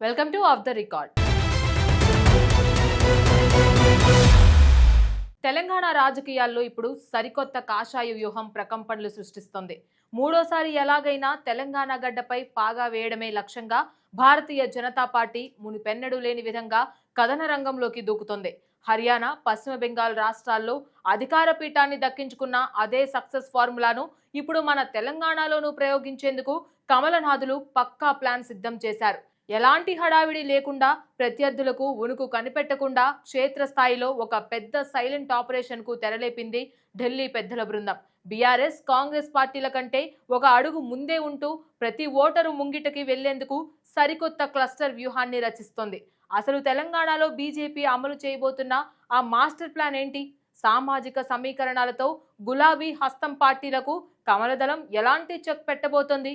Welcome to of the record. Telangana రాజకీయాల్లో ఇప్పుడు సరికొత్త కాషాయ వ్యూహం ప్రకంపనలు సృష్టిస్తోంది. మూడోసారి ఎలాగైనా తెలంగాణ గడ్డపై పాగా వేయడమే లక్ష్యంగా భారతీయ జనతా పార్టీ మునిపెన్నడూ లేని విధంగా కథన రంగంలోకి దూకుతోంది. హర్యానా, పశ్చిమ బెంగాల్ రాష్ట్రాల్లో అధికార పీఠాన్ని దక్కించుకున్న అదే సక్సెస్ ఫార్ములాను ఇప్పుడు మన తెలంగాణలోనూ ప్రయోగించేందుకు కమలనాథులు పక్కా ప్లాన్ సిద్ధం చేశారు. ఎలాంటి హడావిడి లేకుండా, ప్రత్యర్థులకు ఉణుకు కనిపెట్టకుండా క్షేత్రస్థాయిలో ఒక పెద్ద సైలెంట్ ఆపరేషన్ కు తెరలేపింది ఢిల్లీ పెద్దల బృందం. బీఆర్ఎస్, కాంగ్రెస్ పార్టీల కంటే ఒక అడుగు ముందే ఉంటూ ప్రతి ఓటరు ముంగిటకి వెళ్లేందుకు సరికొత్త క్లస్టర్ వ్యూహాన్ని రచిస్తోంది. అసలు తెలంగాణలో బీజేపీ అమలు చేయబోతున్న ఆ మాస్టర్ ప్లాన్ ఏంటి? సామాజిక సమీకరణాలతో గులాబీ హస్తం పార్టీలకు కమలదళం ఎలాంటి చెక్ పెట్టబోతోంది?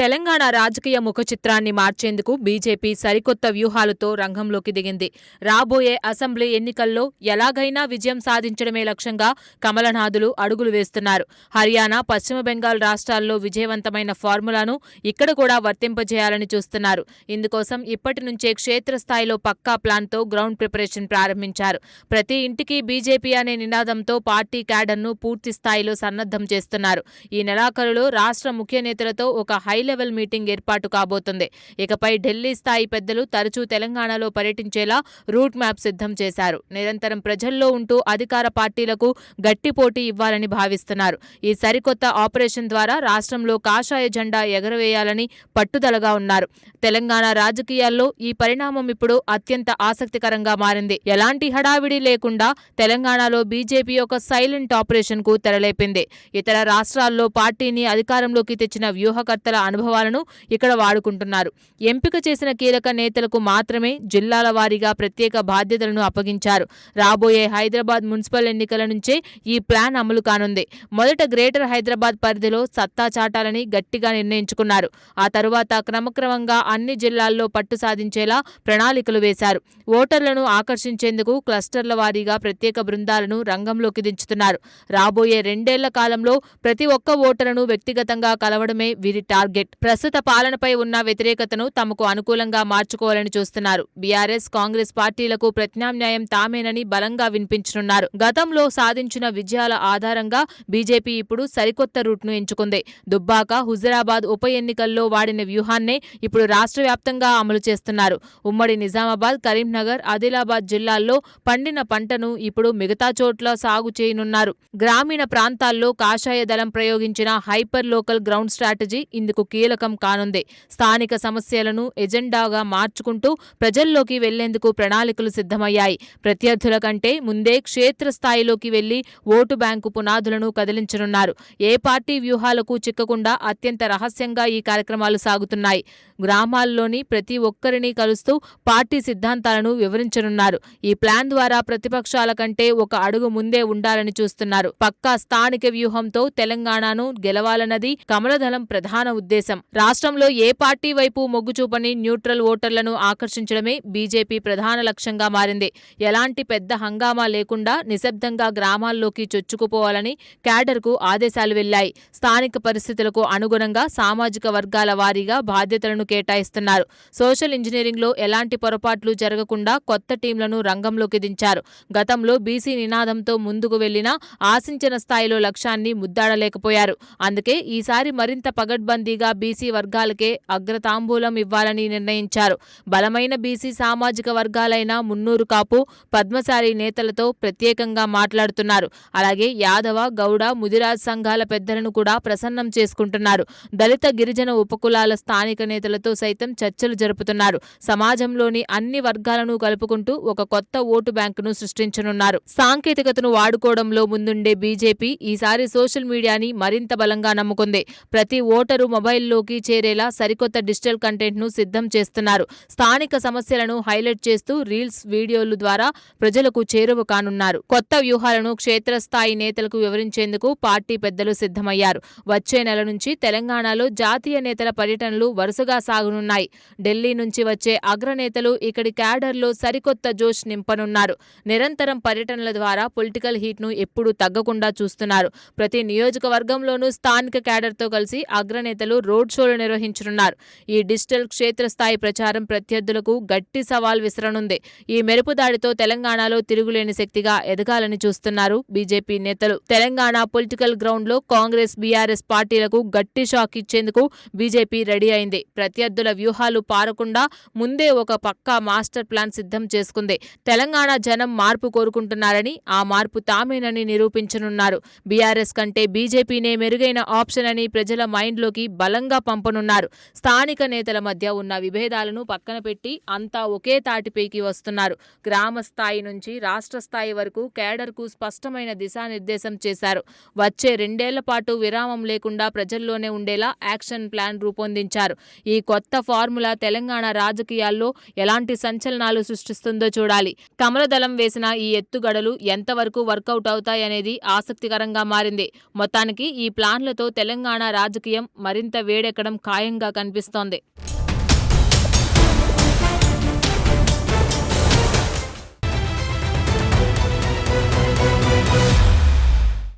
తెలంగాణ రాజకీయ ముఖ చిత్రాన్ని మార్చేందుకు బీజేపీ సరికొత్త వ్యూహాలతో రంగంలోకి దిగింది. రాబోయే అసెంబ్లీ ఎన్నికల్లో ఎలాగైనా విజయం సాధించడమే లక్ష్యంగా కమలనాథులు అడుగులు వేస్తున్నారు. హర్యానా, పశ్చిమ బెంగాల్ రాష్ట్రాల్లో విజయవంతమైన ఫార్ములాను ఇక్కడ కూడా వర్తింపజేయాలని చూస్తున్నారు. ఇందుకోసం ఇప్పటి నుంచే క్షేత్రస్థాయిలో పక్కా ప్లాన్తో గ్రౌండ్ ప్రిపరేషన్ ప్రారంభించారు. ప్రతి ఇంటికి బీజేపీ అనే నినాదంతో పార్టీ క్యాడర్ను పూర్తి స్థాయిలో సన్నద్ధం చేస్తున్నారు. ఈ నెలాఖరులో రాష్ట్ర ముఖ్య నేతలతో ఒక హై లెవెల్ మీటింగ్ ఏర్పాటు కాబోతుంది. ఇకపై ఢిల్లీ స్థాయి పెద్దలు తరచూ తెలంగాణలో పర్యటించేలా రూట్ మ్యాప్ సిద్ధం చేశారు. నిరంతరం ప్రజల్లో ఉంటూ అధికార పార్టీలకు గట్టి పోటీ ఇవ్వాలని భావిస్తున్నారు. ఈ సరికొత్త ఆపరేషన్ ద్వారా రాష్ట్రంలో కాషాయ జెండా ఎగరవేయాలని పట్టుదలగా ఉన్నారు. తెలంగాణ రాజకీయాల్లో ఈ పరిణామం ఇప్పుడు అత్యంత ఆసక్తికరంగా మారింది. ఎలాంటి హడావిడి లేకుండా తెలంగాణలో బీజేపీ ఒక సైలెంట్ ఆపరేషన్ కు తెరలేపింది. ఇతర రాష్ట్రాల్లో పార్టీని అధికారంలోకి తెచ్చిన వ్యూహకర్తల అనుభవాలను ఇక్కడ వాడుకుంటున్నారు. ఎంపిక చేసిన కీలక నేతలకు మాత్రమే జిల్లాల వారీగా ప్రత్యేక బాధ్యతలను అప్పగించారు. రాబోయే హైదరాబాద్ మున్సిపల్ ఎన్నికల నుంచే ఈ ప్లాన్ అమలు కానుంది. మొదట గ్రేటర్ హైదరాబాద్ పరిధిలో సత్తా చాటాలని గట్టిగా నిర్ణయించుకున్నారు. ఆ తరువాత క్రమక్రమంగా అన్ని జిల్లాల్లో పట్టు సాధించేలా ప్రణాళికలు వేశారు. ఓటర్లను ఆకర్షించేందుకు క్లస్టర్ల వారీగా ప్రత్యేక బృందాలను రంగంలోకి దించుతున్నారు. రాబోయే 2 ఏళ్ల కాలంలో ప్రతి ఒక్క ఓటరును వ్యక్తిగతంగా కలవడమే వీరి టార్గెట్. ప్రస్తుత పాలనపై ఉన్న వ్యతిరేకతను తమకు అనుకూలంగా మార్చుకోవాలని చూస్తున్నారు. బీఆర్ఎస్, కాంగ్రెస్ పార్టీలకు ప్రత్యామ్నాయం తామేనని బలంగా వినిపించనున్నారు. గతంలో సాధించిన విజయాల ఆధారంగా బీజేపీ ఇప్పుడు సరికొత్త రూట్ను ఎంచుకుంది. దుబ్బాక, హుజురాబాద్ ఉప ఎన్నికల్లో వాడిన వ్యూహాన్నే ఇప్పుడు రాష్ట్ర వ్యాప్తంగా అమలు చేస్తున్నారు. ఉమ్మడి నిజామాబాద్, కరీంనగర్, ఆదిలాబాద్ జిల్లాల్లో పండిన పంటను ఇప్పుడు మిగతా చోట్ల సాగు చేయనున్నారు. గ్రామీణ ప్రాంతాల్లో కాషాయ దళం ప్రయోగించిన హైపర్ లోకల్ గ్రౌండ్ స్ట్రాటజీ ఇందుకు కీలకం కానుంది. స్థానిక సమస్యలను ఎజెండాగా మార్చుకుంటూ ప్రజల్లోకి వెళ్లేందుకు ప్రణాళికలు సిద్ధమయ్యాయి. ప్రత్యర్థుల కంటే ముందే క్షేత్రస్థాయిలోకి వెళ్లి ఓటు బ్యాంకు పునాదులను కదిలించనున్నారు. ఏ పార్టీ వ్యూహాలకు చిక్కకుండా అత్యంత రహస్యంగా ఈ కార్యక్రమాలు సాగుతున్నాయి. గ్రామాల్లోని ప్రతి ఒక్కరిని కలుస్తూ పార్టీ సిద్ధాంతాలను వివరించనున్నారు. ఈ ప్లాన్ ద్వారా ప్రతిపక్షాల కంటే ఒక అడుగు ముందే ఉండాలని చూస్తున్నారు. పక్కా స్థానిక వ్యూహంతో తెలంగాణను గెలవాలన్నది కమలదళం ప్రధాన ఉద్దేశం. రాష్ట్రంలో ఏ పార్టీ వైపు మొగ్గు చూపని న్యూట్రల్ ఓటర్లను ఆకర్షించడమే బీజేపీ ప్రధాన లక్ష్యంగా మారింది. ఎలాంటి పెద్ద హంగామా లేకుండా నిశ్శబ్దంగా గ్రామాల్లోకి చొచ్చుకుపోవాలని క్యాడర్కు ఆదేశాలు వెళ్లాయి. స్థానిక పరిస్థితులకు అనుగుణంగా సామాజిక వర్గాల వారీగా బాధ్యతలను కేటాయిస్తున్నారు. సోషల్ ఇంజనీరింగ్లో ఎలాంటి పొరపాట్లు జరగకుండా కొత్త టీంలను రంగంలోకి దించారు. గతంలో బీసీ నినాదంతో ముందుకు వెళ్లినా ఆశించిన స్థాయిలో లక్ష్యాన్ని ముద్దాడలేకపోయారు. అందుకే ఈసారి మరింత పగడ్బందీగా బీసీ వర్గాలకే అగ్రతాంబూలం ఇవ్వాలని నిర్ణయించారు. బలమైన బీసీ సామాజిక వర్గాలైన మున్నూరు కాపు, పద్మశాలి నేతలతో ప్రత్యేకంగా మాట్లాడుతున్నారు. అలాగే యాదవ, గౌడ, ముదిరాజ్ సంఘాల పెద్దలను కూడా ప్రసన్నం చేసుకుంటున్నారు. దళిత, గిరిజన ఉపకులాల స్థానిక నేతలతో సైతం చర్చలు జరుపుతున్నారు. సమాజంలోని అన్ని వర్గాలను కలుపుకుంటూ ఒక కొత్త ఓటు బ్యాంకును సృష్టించనున్నారు. సాంకేతికతను వాడుకోవడంలో ముందుండే బీజేపీ ఈసారి సోషల్ మీడియాని మరింత బలంగా నమ్ముకుంది. ప్రతి ఓటరు మొబైల్లో మొబైల్లోకి చేరేలా సరికొత్త డిజిటల్ కంటెంట్ను సిద్ధం చేస్తున్నారు. స్థానిక సమస్యలను హైలైట్ చేస్తూ రీల్స్, వీడియోలు ద్వారా ప్రజలకు చేరువ కానున్నారు. కొత్త వ్యూహాలను క్షేత్రస్థాయి నేతలకు వివరించేందుకు పార్టీ పెద్దలు సిద్ధమయ్యారు. వచ్చే నెల నుంచి తెలంగాణలో జాతీయ నేతల పర్యటనలు వరుసగా సాగనున్నాయి. ఢిల్లీ నుంచి వచ్చే అగ్రనేతలు ఇక్కడి క్యాడర్లో సరికొత్త జోష్ నింపనున్నారు. నిరంతరం పర్యటనల ద్వారా పొలిటికల్ హీట్ను ఎప్పుడూ తగ్గకుండా చూస్తున్నారు. ప్రతి నియోజకవర్గంలోనూ స్థానిక క్యాడర్తో కలిసి అగ్రనేతలు రోడ్ షోలు నిర్వహించనున్నారు. ఈ డిజిటల్ క్షేత్రస్థాయి ప్రచారం ప్రత్యర్థులకు గట్టి సవాల్ విసరనుంది. ఈ మెరుపుదాడితో తెలంగాణలో తిరుగులేని శక్తిగా ఎదగాలని చూస్తున్నారు బీజేపీ నేతలు. తెలంగాణ పొలిటికల్ గ్రౌండ్లో కాంగ్రెస్, బీఆర్ఎస్ పార్టీలకు గట్టి షాక్ ఇచ్చేందుకు బీజేపీ రెడీ అయింది. ప్రత్యర్థుల వ్యూహాలు పారకుండా ముందే ఒక పక్కా మాస్టర్ ప్లాన్ సిద్ధం చేసుకుంది. తెలంగాణ జనం మార్పు కోరుకుంటున్నారని, ఆ మార్పు తామేనని నిరూపించనున్నారు. బీఆర్ఎస్ కంటే బీజేపీనే మెరుగైన ఆప్షన్ అని ప్రజల మైండ్లోకి బలంగా పంపనున్నారు. స్థానిక నేతల మధ్య ఉన్న విభేదాలను పక్కన పెట్టి అంతా ఒకే తాటిపైకి వస్తున్నారు. గ్రామ స్థాయి నుంచి రాష్ట్ర స్థాయి వరకు కేడర్కు స్పష్టమైన దిశానిర్దేశం చేశారు. వచ్చే 2 ఏళ్ల పాటు విరామం లేకుండా ప్రజల్లోనే ఉండేలా యాక్షన్ ప్లాన్ రూపొందించారు. ఈ కొత్త ఫార్ములా తెలంగాణ రాజకీయాల్లో ఎలాంటి సంచలనాలు సృష్టిస్తుందో చూడాలి. కమలదళం వేసిన ఈ ఎత్తుగడలు ఎంతవరకు వర్కౌట్ అవుతాయనేది ఆసక్తికరంగా మారింది. మొత్తానికి ఈ ప్లాన్లతో తెలంగాణ రాజకీయం మరింత వేడెక్కడం ఖాయంగా కనిపిస్తోంది.